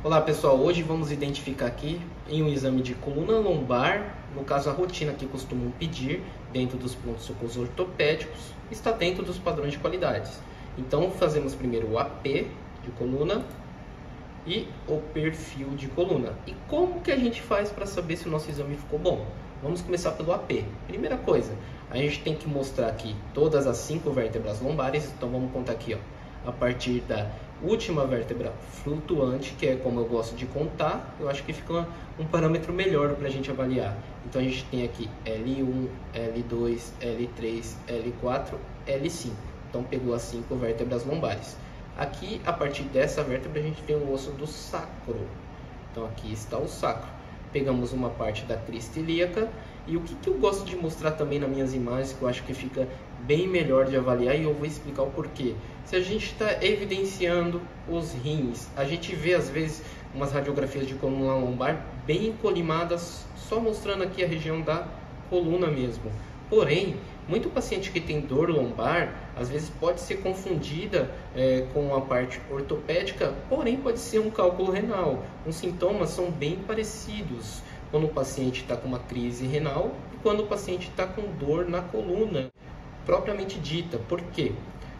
Olá pessoal, hoje vamos identificar aqui em um exame de coluna lombar, no caso a rotina que costumam pedir dentro dos prontos-socorros ortopédicos, está dentro dos padrões de qualidades. Então fazemos primeiro o AP de coluna e o perfil de coluna. E como que a gente faz para saber se o nosso exame ficou bom? Vamos começar pelo AP. Primeira coisa, a gente tem que mostrar aqui todas as 5 vértebras lombares, então vamos contar aqui, ó, a partir da última vértebra flutuante, que é como eu gosto de contar, eu acho que fica um parâmetro melhor para a gente avaliar. Então a gente tem aqui L1, L2, L3, L4, L5. Então pegou as 5 vértebras lombares. Aqui, a partir dessa vértebra, a gente tem o osso do sacro. Então aqui está o sacro. Pegamos uma parte da crista ilíaca. E o que eu gosto de mostrar também nas minhas imagens, que eu acho que fica bem melhor de avaliar, e eu vou explicar o porquê. Se a gente está evidenciando os rins, a gente vê às vezes umas radiografias de coluna lombar bem colimadas, só mostrando aqui a região da coluna mesmo. Porém, muito paciente que tem dor lombar, às vezes pode ser confundida com a parte ortopédica, porém pode ser um cálculo renal. Os sintomas são bem parecidos quando o paciente está com uma crise renal e quando o paciente está com dor na coluna, propriamente dita. Por quê?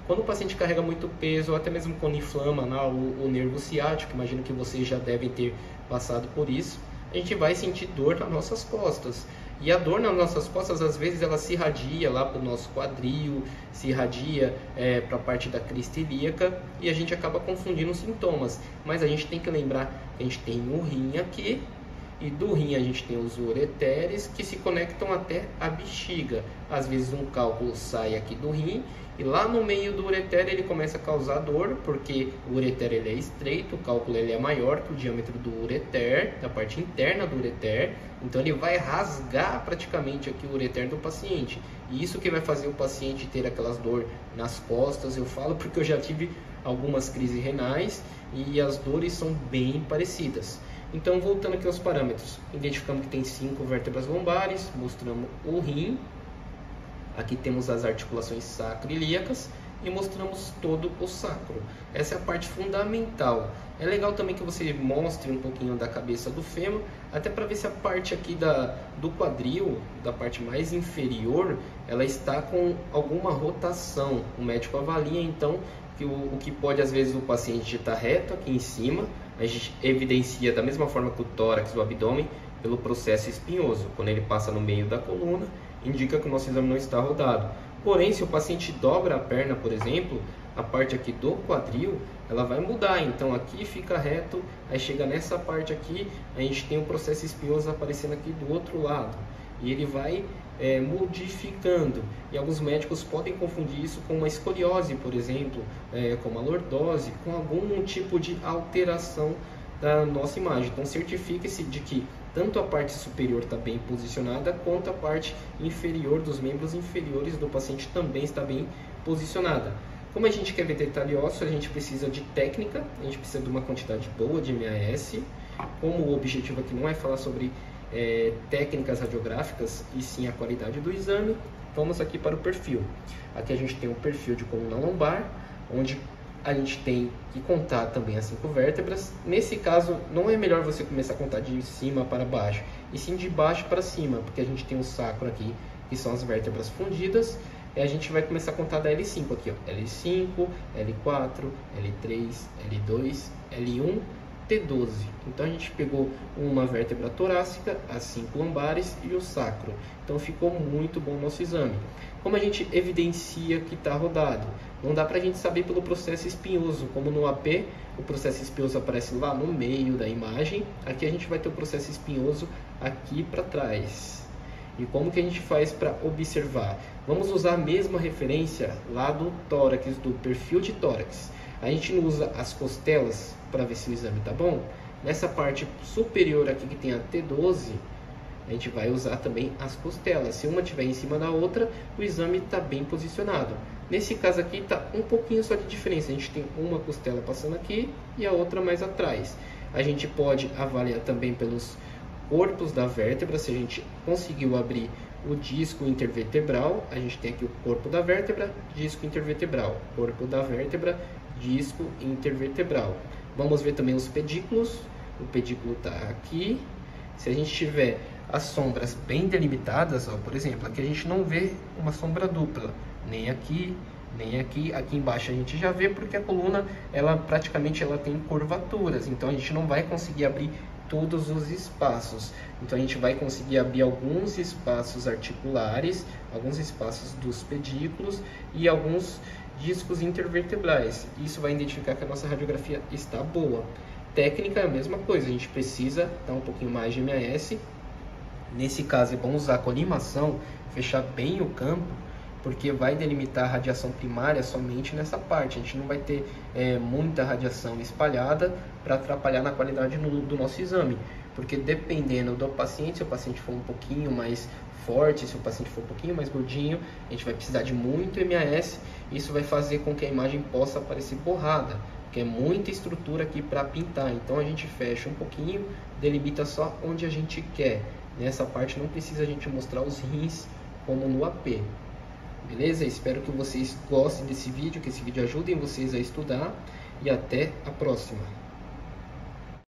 Quando o paciente carrega muito peso, ou até mesmo quando inflama o nervo ciático, imagino que vocês já devem ter passado por isso, a gente vai sentir dor nas nossas costas. E a dor nas nossas costas, às vezes, ela se irradia lá para o nosso quadril, se irradia para a parte da crista ilíaca, e a gente acaba confundindo os sintomas. Mas a gente tem que lembrar que a gente tem um rim aqui, e do rim a gente tem os ureteres que se conectam até a bexiga. Às vezes um cálculo sai aqui do rim e lá no meio do ureter ele começa a causar dor, porque o ureter ele é estreito, o cálculo ele é maior que o diâmetro do ureter, da parte interna do ureter. Então ele vai rasgar praticamente aqui o ureter do paciente. E isso que vai fazer o paciente ter aquelas dor nas costas. Eu falo porque eu já tive algumas crises renais e as dores são bem parecidas. Então, voltando aqui aos parâmetros, identificamos que tem 5 vértebras lombares, mostramos o rim, aqui temos as articulações sacroiliacas e mostramos todo o sacro. Essa é a parte fundamental. É legal também que você mostre um pouquinho da cabeça do fêmur, até para ver se a parte aqui do quadril, da parte mais inferior, ela está com alguma rotação. O médico avalia então que o que pode às vezes o paciente estar reto aqui em cima. A gente evidencia da mesma forma que o tórax, o abdômen, pelo processo espinhoso. Quando ele passa no meio da coluna, indica que o nosso exame não está rodado. Porém, se o paciente dobra a perna, por exemplo, a parte aqui do quadril, ela vai mudar. Então aqui fica reto, aí chega nessa parte aqui, a gente tem o processo espinhoso aparecendo aqui do outro lado. E ele vai modificando. E alguns médicos podem confundir isso com uma escoliose, por exemplo, com uma lordose, com algum tipo de alteração da nossa imagem. Então certifique-se de que tanto a parte superior está bem posicionada, quanto a parte inferior dos membros inferiores do paciente também está bem posicionada. Como a gente quer ver detalhe ósseo, a gente precisa de técnica, a gente precisa de uma quantidade boa de MAS. Como o objetivo aqui não é falar sobre técnicas radiográficas e sim a qualidade do exame, vamos aqui para o perfil. Aqui a gente tem o perfil de coluna lombar, onde a gente tem que contar também as 5 vértebras. Nesse caso, não é melhor você começar a contar de cima para baixo, e sim de baixo para cima, porque a gente tem o sacro aqui, que são as vértebras fundidas, e a gente vai começar a contar da L5 aqui, ó. L5, L4, L3, L2, L1, T12. Então a gente pegou uma vértebra torácica, as 5 lombares e o sacro. Então ficou muito bom o nosso exame. Como a gente evidencia que está rodado? Não dá para a gente saber pelo processo espinhoso, como no AP, o processo espinhoso aparece lá no meio da imagem. Aqui a gente vai ter o processo espinhoso aqui para trás. E como que a gente faz para observar? Vamos usar a mesma referência lá do tórax, do perfil de tórax. A gente não usa as costelas para ver se o exame está bom. Nessa parte superior aqui que tem a T12, a gente vai usar também as costelas. Se uma estiver em cima da outra, o exame está bem posicionado. Nesse caso aqui está um pouquinho só de diferença. A gente tem uma costela passando aqui e a outra mais atrás. A gente pode avaliar também pelos corpos da vértebra, se a gente conseguiu abrir o disco intervertebral. A gente tem aqui o corpo da vértebra, disco intervertebral, corpo da vértebra, disco intervertebral. Vamos ver também os pedículos. O pedículo está aqui. Se a gente tiver as sombras bem delimitadas, ó, por exemplo, aqui a gente não vê uma sombra dupla, nem aqui, nem aqui. Aqui embaixo a gente já vê, porque a coluna, ela praticamente tem curvaturas, então a gente não vai conseguir abrir todos os espaços. Então a gente vai conseguir abrir alguns espaços articulares, alguns espaços dos pedículos e alguns discos intervertebrais. Isso vai identificar que a nossa radiografia está boa. Técnica é a mesma coisa, a gente precisa dar um pouquinho mais de MAS. Nesse caso é bom usar a colimação, fechar bem o campo, porque vai delimitar a radiação primária somente nessa parte. A gente não vai ter muita radiação espalhada para atrapalhar na qualidade do nosso exame. Porque dependendo do paciente, se o paciente for um pouquinho mais forte, se o paciente for um pouquinho mais gordinho, a gente vai precisar de muito MAS. Isso vai fazer com que a imagem possa aparecer borrada, porque é muita estrutura aqui para pintar. Então a gente fecha um pouquinho, delimita só onde a gente quer. Nessa parte não precisa a gente mostrar os rins como no AP. Beleza? Espero que vocês gostem desse vídeo, que esse vídeo ajude vocês a estudar, e até a próxima.